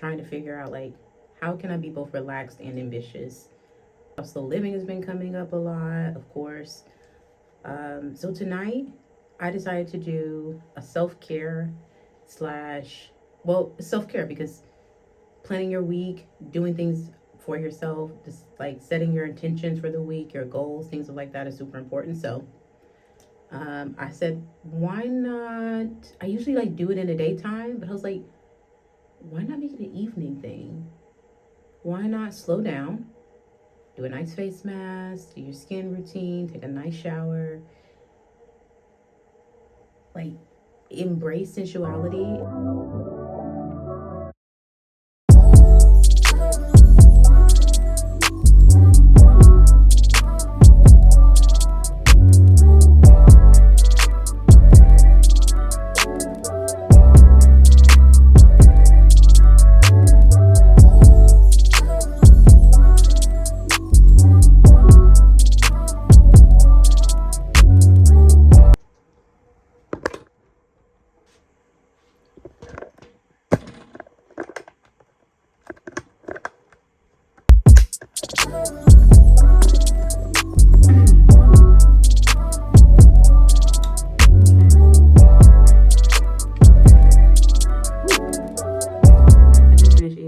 trying to figure out like how can I be both relaxed and ambitious. Also, living has been coming up a lot, of course. So tonight I decided to do a self-care slash, well, self-care because planning your week, doing things for yourself, just like setting your intentions for the week, your goals, things like that is super important. So I said, why not? I usually like do it in the daytime, but I was like, why not make it an evening thing? Why not slow down, do a nice face mask, do your skin routine, take a nice shower, like embrace sensuality.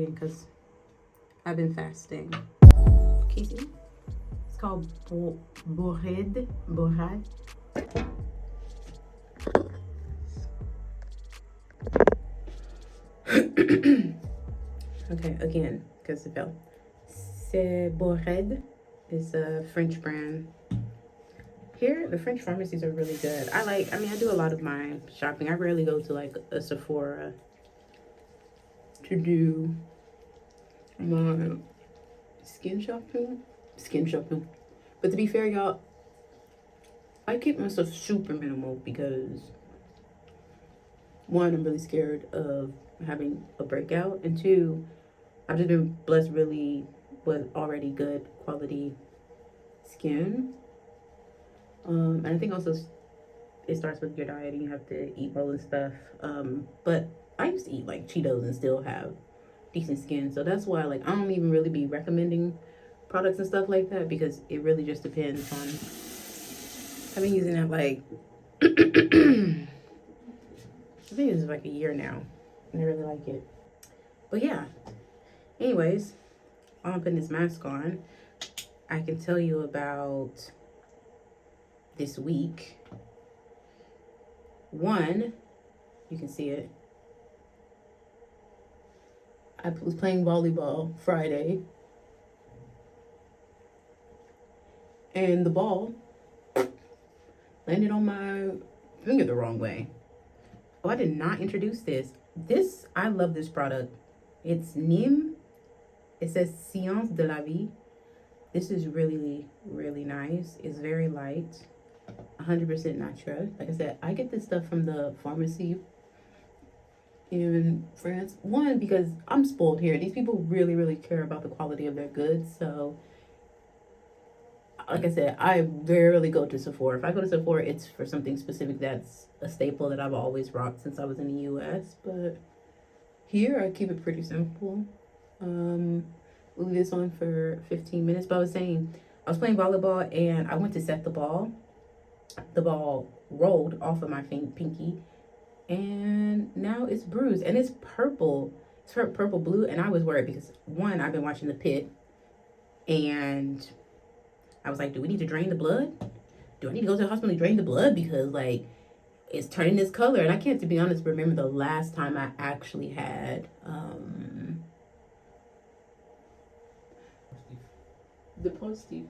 Because I've been fasting. Casey, it's called borhed. Okay, again, because it fell. C'est borhed is a French brand. Here, the French pharmacies are really good. I do a lot of my shopping. I rarely go to like a Sephora to do my skin shopping. But to be fair, y'all, I keep myself super minimal because one, I'm really scared of having a breakout, and two, I've just been blessed really with already good quality skin. And I think also it starts with your diet, and you have to eat well and stuff. But I used to eat like Cheetos and still have decent skin, so that's why like I don't even really be recommending products and stuff like that, because it really just depends on. I've been using that like I think it's like a year now, and I really like it. But yeah, anyways, while I'm putting this mask on, I can tell you about this week. One, you can see it. I was playing volleyball Friday, and the ball landed on my finger the wrong way. Oh, I did not introduce this. I love this product. It's Nîmes. It says Science de la Vie. This is really, really nice. It's very light. 100% natural. Like I said, I get this stuff from the pharmacy in France. One, because I'm spoiled here. These people really, really care about the quality of their goods. So, like I said, I rarely go to Sephora. If I go to Sephora, it's for something specific that's a staple that I've always rocked since I was in the US. But here, I keep it pretty simple. We'll leave this on for 15 minutes. But I was saying, I was playing volleyball and I went to set the ball. The ball rolled off of my pinky, and now it's bruised, and it's purple. It's purple blue, and I was worried because one, I've been watching The Pit, and I was like, do we need to drain the blood? Do I need to go to the hospital and drain the blood, because like it's turning this color? And I can't, to be honest, remember the last time I actually had the positive.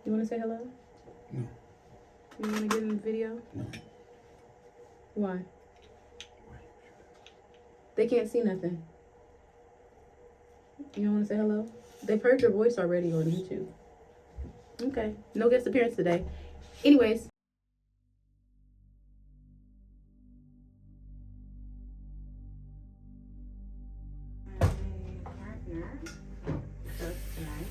You want to say hello? No. You want to get in the video? No. Why? They can't see nothing. You don't want to say hello? They've heard your voice already on YouTube. Okay. No guest appearance today. Anyways. My partner. Tonight.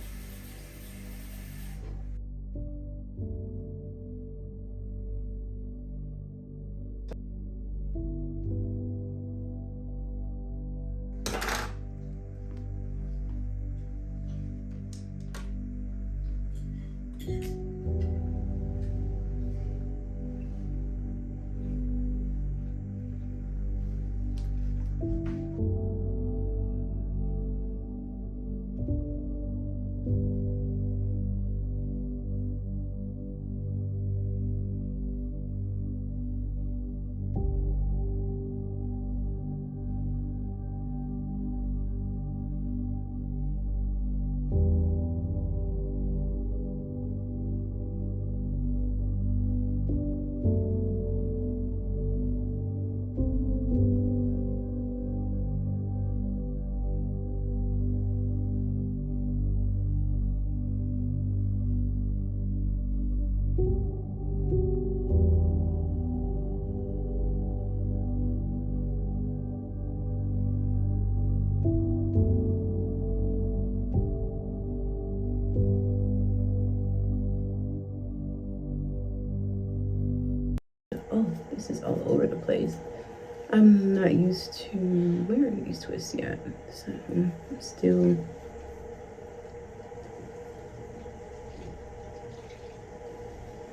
I'm not used to wearing these twists yet, so I'm still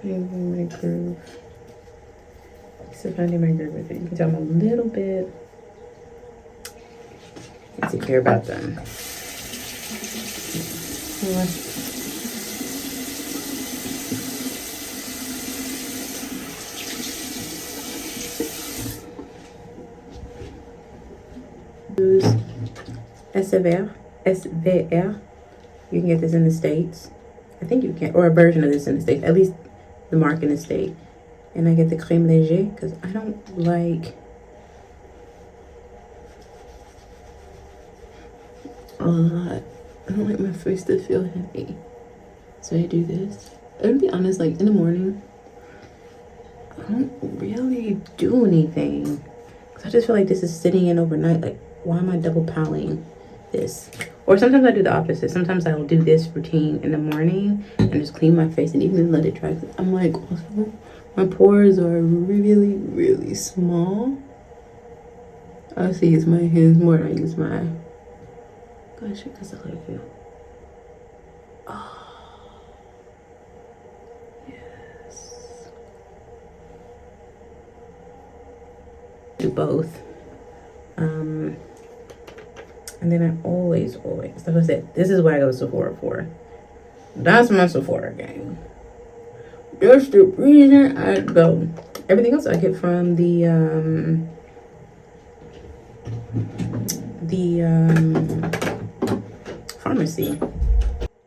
finding my groove. Still finding my groove with it. You can tell I'm a little bit insecure about them. Use SVR. You can get this in the States. I think you can, or a version of this in the States, at least the mark in the state. And I get the creme léger because I don't like a lot. I don't like my face to feel heavy. So I do this. And to be honest, like in the morning, I don't really do anything. Cause I just feel like this is sitting in overnight. Like, why am I double piling this? Or sometimes I do the opposite. Sometimes I'll do this routine in the morning and just clean my face and even let it dry. I'm like, also, my pores are really, really small. I see use my hands more than I use my. Gosh, because I like you. Oh, yes. Do both. And then I always, like I said, this is what I go to Sephora for. That's my Sephora game. That's the reason I go. Everything else I get from the pharmacy.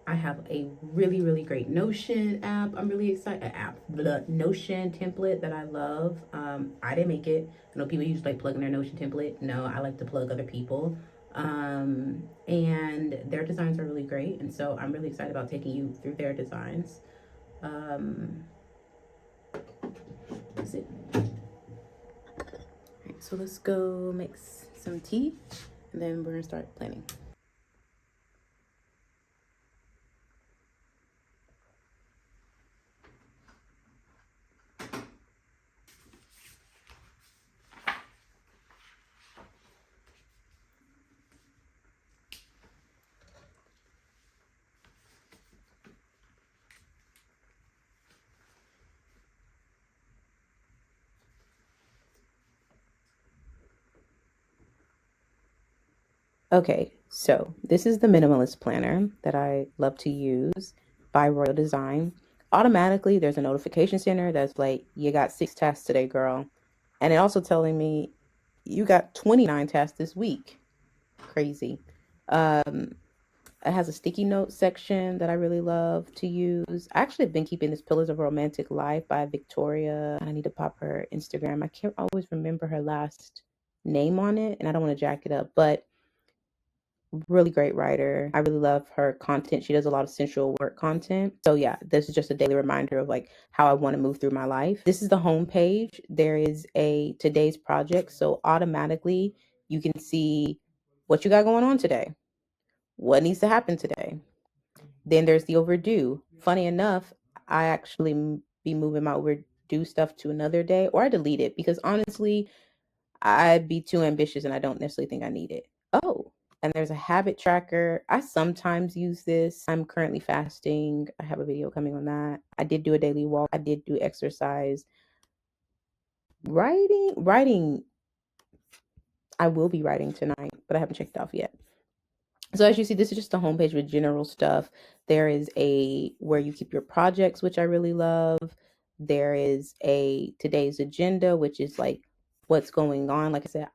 I have a really, really great Notion app. I'm really excited. The Notion template that I love. I didn't make it. I know people usually like plugging their Notion template. No, I like to plug other people. And their designs are really great. And so I'm really excited about taking you through their designs. That's it. All right, so let's go mix some tea and then we're gonna start planning. Okay, so this is the minimalist planner that I love to use by Royal Design. Automatically, there's a notification center that's like, you got 6 tasks today, girl. And it also telling me you got 29 tasks this week. Crazy. It has a sticky note section that I really love to use. I actually have been keeping this Pillars of Romantic Life by Victoria. I need to pop her Instagram. I can't always remember her last name on it, and I don't want to jack it up, but really great writer. I really love her content. She does a lot of sensual work content. So yeah, this is just a daily reminder of like how I want to move through my life. This is the home page. There is a today's project. So automatically you can see what you got going on today, what needs to happen today. Then there's the overdue. Funny enough, I actually be moving my overdue stuff to another day, or I delete it because honestly, I'd be too ambitious and I don't necessarily think I need it. Oh, and there's a habit tracker. I sometimes use this. I'm currently fasting. I have a video coming on that. I did do a daily walk. I did do exercise. Writing. I will be writing tonight, but I haven't checked it off yet. So as you see, this is just a homepage with general stuff. There is a where you keep your projects, which I really love. There is a today's agenda, which is like what's going on. Like I said,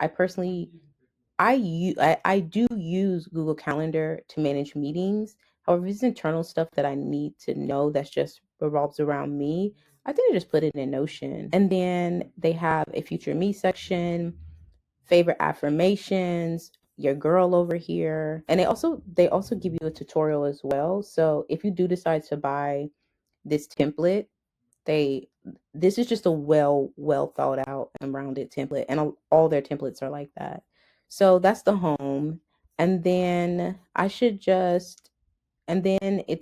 I do use Google Calendar to manage meetings. However, if it's internal stuff that I need to know that's just revolves around me, I think I just put it in Notion. And then they have a future me section, favorite affirmations, your girl over here. And they also give you a tutorial as well. So if you do decide to buy this template, they this is just a well thought out and rounded template, and all their templates are like that. So that's the home, and then it's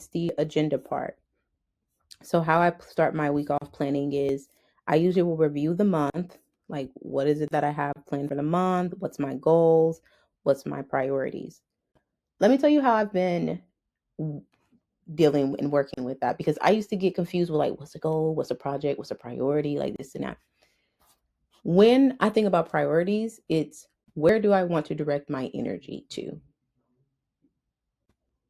the agenda part. So how I start my week off planning is I usually will review the month, Like, what is it that I have planned for the month? What's my goals? What's my priorities? Let me tell you how I've been dealing and working with that, because I used to get confused with like, what's the goal? What's the project? What's the priority? Like this and that. When I think about priorities, it's where do I want to direct my energy to?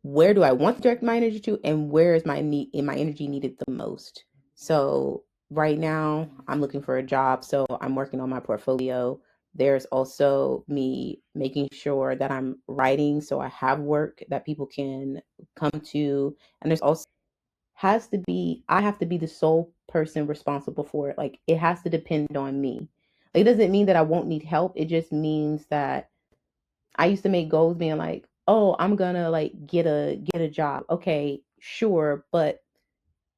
Where do I want to direct my energy to, and where is my energy needed the most? So right now I'm looking for a job, so I'm working on my portfolio. There's also me making sure that I'm writing so I have work that people can come to. And there's also I have to be the sole person responsible for it. Like it has to depend on me. Like, it doesn't mean that I won't need help. It just means that I used to make goals being like, oh, I'm gonna like get a job. Okay, sure, but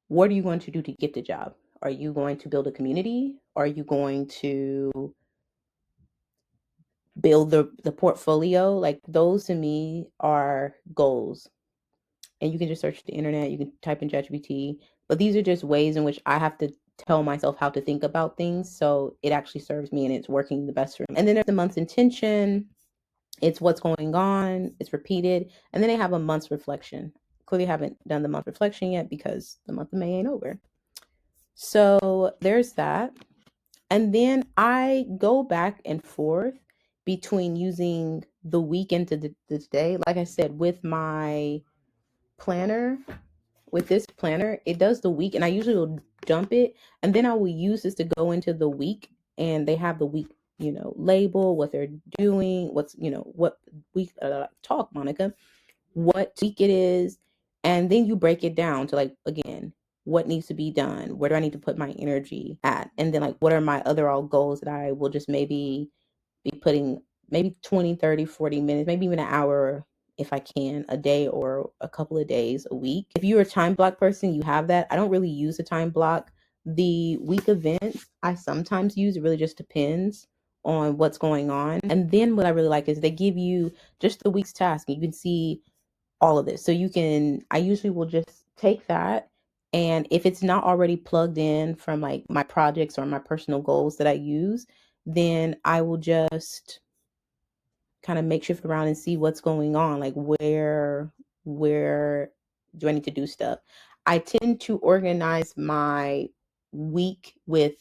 what are you going to do to get the job? Are you going to build a community? Are you going to build the portfolio? Like those to me are goals. And you can just search the internet, you can type in ChatGPT. But these are just ways in which I have to tell myself how to think about things so it actually serves me and it's working the best for me. And then there's the month's intention. It's what's going on, it's repeated, and then they have a month's reflection. Clearly haven't done the month reflection yet because the month of May ain't over. So there's that. And then I go back and forth between using the week into the day. Like I said, with my planner, with this planner, it does the week, and I usually will dump it, and then I will use this to go into the week, and they have the week, label, what they're doing, what's, what week, talk, Monica, what week it is, and then you break it down to like, again, what needs to be done, where do I need to put my energy at, and then like, what are my other all goals that I will just maybe be putting maybe 20, 30, 40 minutes, maybe even an hour if I can, a day or a couple of days a week. If you're a time block person, you have that. I don't really use a time block. The week events I sometimes use, it really just depends on what's going on. And then what I really like is they give you just the week's task. You can see all of this. So I usually will just take that. And if it's not already plugged in from like my projects or my personal goals that I use, then I will just kind of make shift around and see what's going on. Like where do I need to do stuff? I tend to organize my week with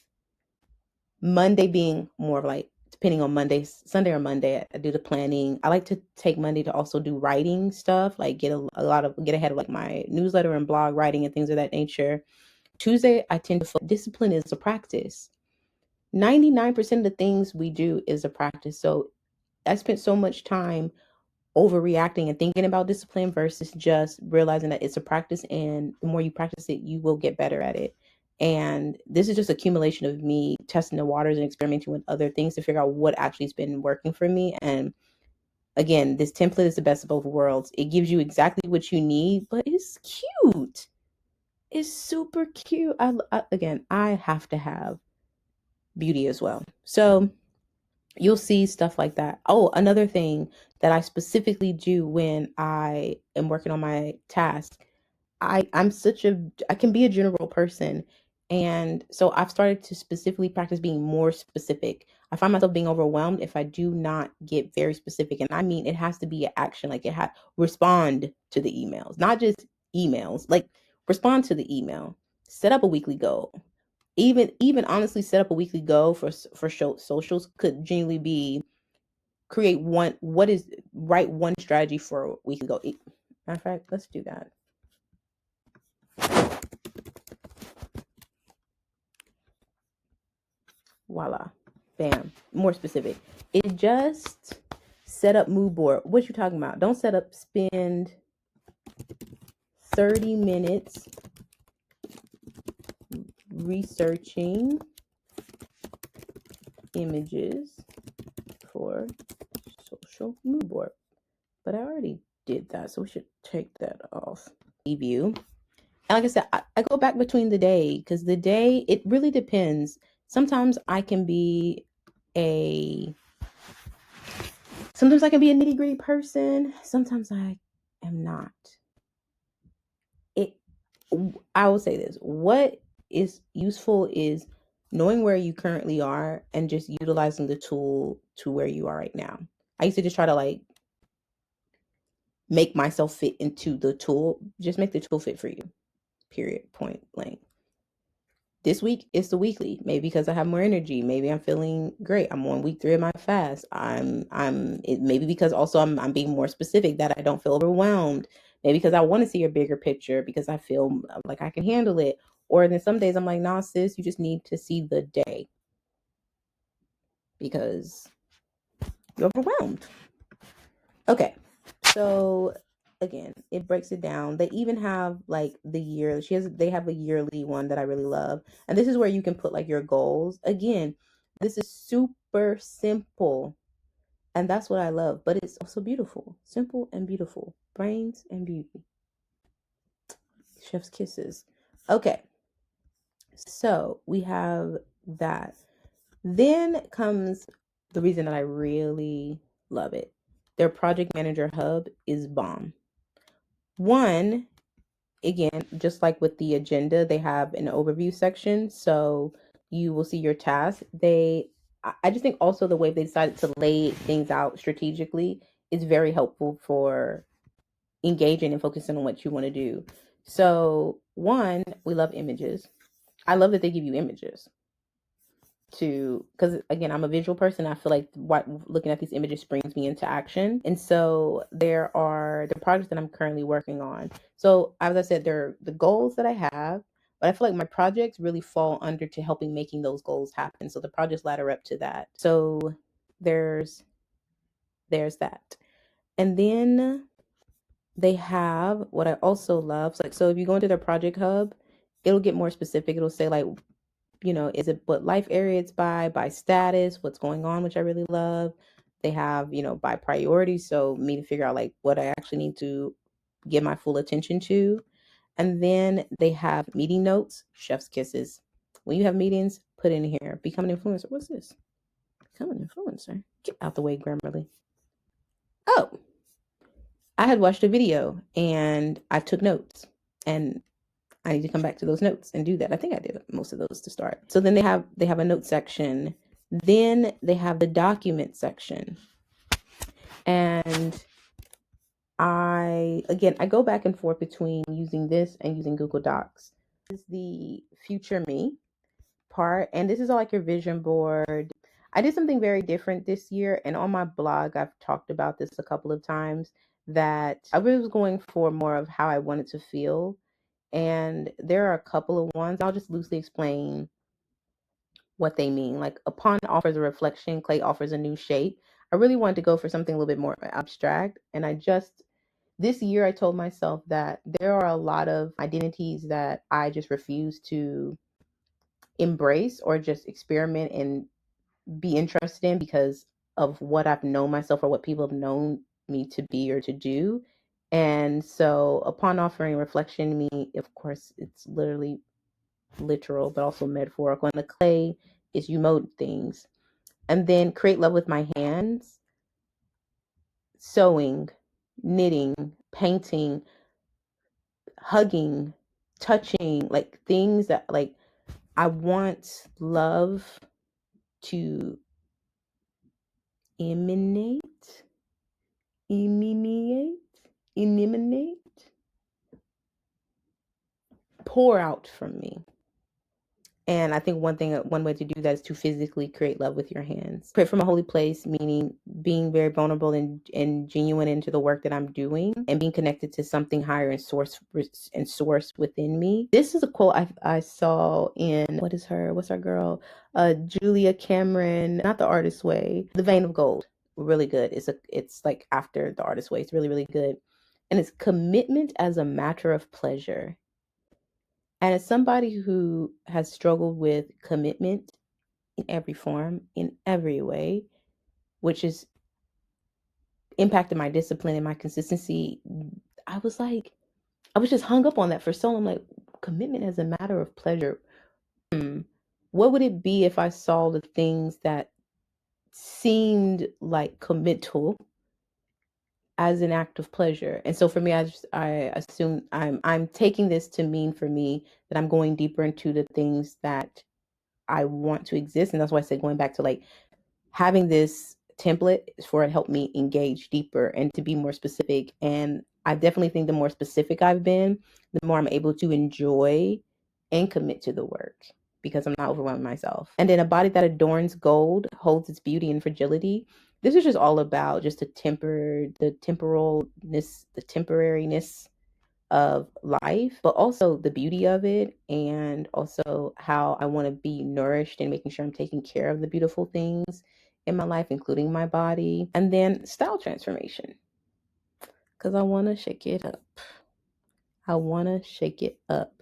Monday being more of like, depending on Monday, Sunday or Monday, I do the planning. I like to take Monday to also do writing stuff, like get ahead of like my newsletter and blog writing and things of that nature. Tuesday, I tend to discipline is a practice. 99% of the things we do is a practice. So I spent so much time overreacting and thinking about discipline versus just realizing that it's a practice, and the more you practice it, you will get better at it. And this is just accumulation of me testing the waters and experimenting with other things to figure out what actually has been working for me. And again, this template is the best of both worlds. It gives you exactly what you need, but it's cute. It's super cute. I have to have beauty as well. So you'll see stuff like that. Oh, another thing that I specifically do when I am working on my task, I can be a general person. And so I've started to specifically practice being more specific. I find myself being overwhelmed if I do not get very specific. And I mean, it has to be an action. Like respond to the emails, not just emails, like respond to the email, set up a weekly goal. Even honestly, set up a weekly goal for socials could genuinely be create write one strategy for a weekly goal. Matter of fact, let's do that. Voila, bam, more specific. It just set up mood board. What you talking about? Don't spend 30 minutes researching images for social mood board. But I already did that, so we should take that off. Preview. And like I said, I go back between the day, because the day, it really depends. Sometimes I can be a nitty gritty person. Sometimes I am not. I will say this. What is useful is knowing where you currently are and just utilizing the tool to where you are right now. I used to just try to like make myself fit into the tool. Just make the tool fit for you. Period. Point blank. This week it's the weekly. Maybe because I have more energy. Maybe I'm feeling great. I'm on week 3 of my fast. Maybe because also I'm being more specific that I don't feel overwhelmed. Maybe because I want to see a bigger picture because I feel like I can handle it. Or then some days I'm like, nah, sis, you just need to see the day because you're overwhelmed. Okay. So again, it breaks it down. They even have like the year. They have a yearly one that I really love. And this is where you can put like your goals. Again, this is super simple. And that's what I love, but it's also beautiful. Simple and beautiful. Brains and beauty. Chef's kisses. Okay. So, we have that. Then comes the reason that I really love it. Their project manager hub is bomb. One, again, just like with the agenda, they have an overview section. So you will see your tasks. I just think also the way they decided to lay things out strategically is very helpful for engaging and focusing on what you want to do. So, one, we love images. I love that they give you images because again, I'm a visual person. I feel like looking at these images brings me into action. And so there are the projects that I'm currently working on. So as I said, they're the goals that I have, but I feel like my projects really fall under to helping making those goals happen. So the projects ladder up to that. So there's that. And then they have what I also love. So if you go into their project hub, it'll get more specific. It'll say like, is it what life area it's by status, what's going on, which I really love. They have, by priority. So me to figure out like what I actually need to give my full attention to. And then they have meeting notes, chef's kisses. When you have meetings, put in here, become an influencer. What's this? Become an influencer. Get out the way, Grammarly. Oh, I had watched a video and I took notes and I need to come back to those notes and do that. I think I did most of those to start. So then they have a note section. Then they have the document section. And I go back and forth between using this and using Google Docs. This is the future me part. And this is all like your vision board. I did something very different this year. And on my blog, I've talked about this a couple of times that I was going for more of how I wanted to feel. And there are a couple of ones. I'll just loosely explain what they mean. Like a pond offers a reflection, clay offers a new shape. I really wanted to go for something a little bit more abstract. And this year, I told myself that there are a lot of identities that I just refuse to embrace or just experiment and be interested in because of what I've known myself or what people have known me to be or to do. And so upon offering reflection to me, of course, it's literal, but also metaphorical. And the clay is you mold things. And then create love with my hands, sewing, knitting, painting, hugging, touching, like things that like I want love to emanate, emanate, pour out from me. And I think one way to do that is to physically create love with your hands. Pray from a holy place, meaning being very vulnerable and genuine into the work that I'm doing and being connected to something higher and source within me. This is a quote I saw in, what's our girl? Julia Cameron, not The Artist's Way, The Vein of Gold. Really good. It's like after The Artist's Way. It's really, really good. And it's commitment as a matter of pleasure. And as somebody who has struggled with commitment in every form, in every way, which has impacted my discipline and my consistency, I was just hung up on that for so long. Like, commitment as a matter of pleasure. What would it be if I saw the things that seemed like committal as an act of pleasure? And so for me, I assume I'm taking this to mean for me that I'm going deeper into the things that I want to exist. And that's why I said going back to like having this template is for it helped me engage deeper and to be more specific. And I definitely think the more specific I've been, the more I'm able to enjoy and commit to the work because I'm not overwhelming myself. And then a body that adorns gold holds its beauty and fragility. This is just all about just the temporalness, the temporariness of life, but also the beauty of it, and also how I want to be nourished and making sure I'm taking care of the beautiful things in my life, including my body. And then style transformation, because I want to shake it up. I want to shake it up.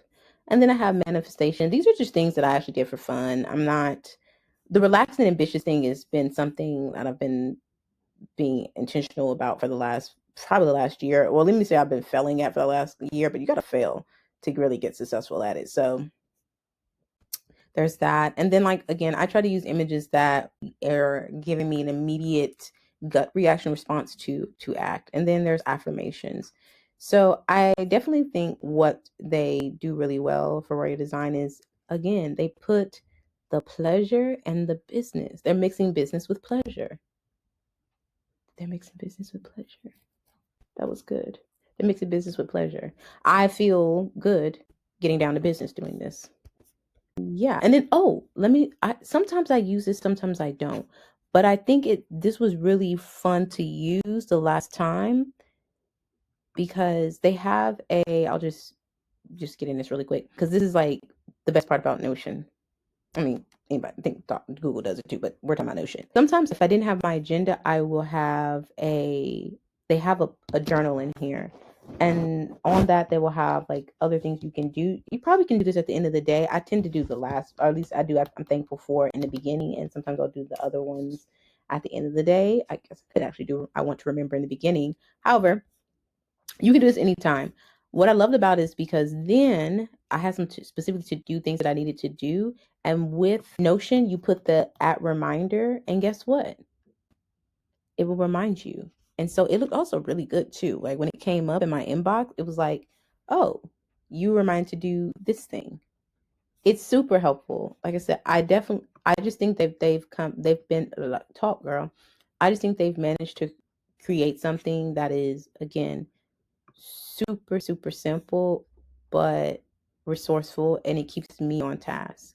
And then I have manifestation. These are just things that I actually did for fun. I'm not, the relaxed and ambitious thing has been something that I've been being intentional about for probably the last year. Well, let me say I've been failing at for the last year, but you got to fail to really get successful at it. So there's that. And then like, again, I try to use images that are giving me an immediate gut reaction response to act. And then there's affirmations. So I definitely think what they do really well for Royal Design is, again, they put the pleasure and the business. They're mixing business with pleasure. They're mixing business with pleasure. That was good. They're mixing business with pleasure. I feel good getting down to business doing this. Yeah. And then, sometimes I use this, sometimes I don't. But I think this was really fun to use the last time because they have I'll just get in this really quick because this is like the best part about Notion. I mean, anybody Google does it too, but we're talking about Notion. Sometimes if I didn't have my agenda, I will have they have a journal in here. And on that, they will have like other things you can do. You probably can do this at the end of the day. I tend to do the last, or at least I do. I'm thankful for in the beginning. And sometimes I'll do the other ones at the end of the day. I guess I could actually do, I want to remember in the beginning. However, you can do this anytime. What I loved about it is because then I had some specifically to do things that I needed to do. And with Notion, you put the at reminder, and guess what? It will remind you. And so it looked also really good too. Like when it came up in my inbox, it was like, oh, you remind to do this thing. It's super helpful. Like I said, I just think they've been talk girl. I just think they've managed to create something that is, again, super, super simple, but resourceful, and it keeps me on task.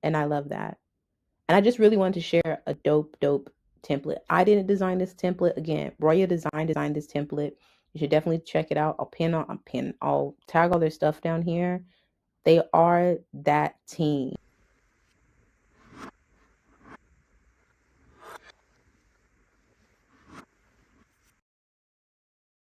And I love that. And I just really wanted to share a dope template. I didn't design this template. Again, Roya designed this template. You should definitely check it out. I'll tag all their stuff down here. They are that team.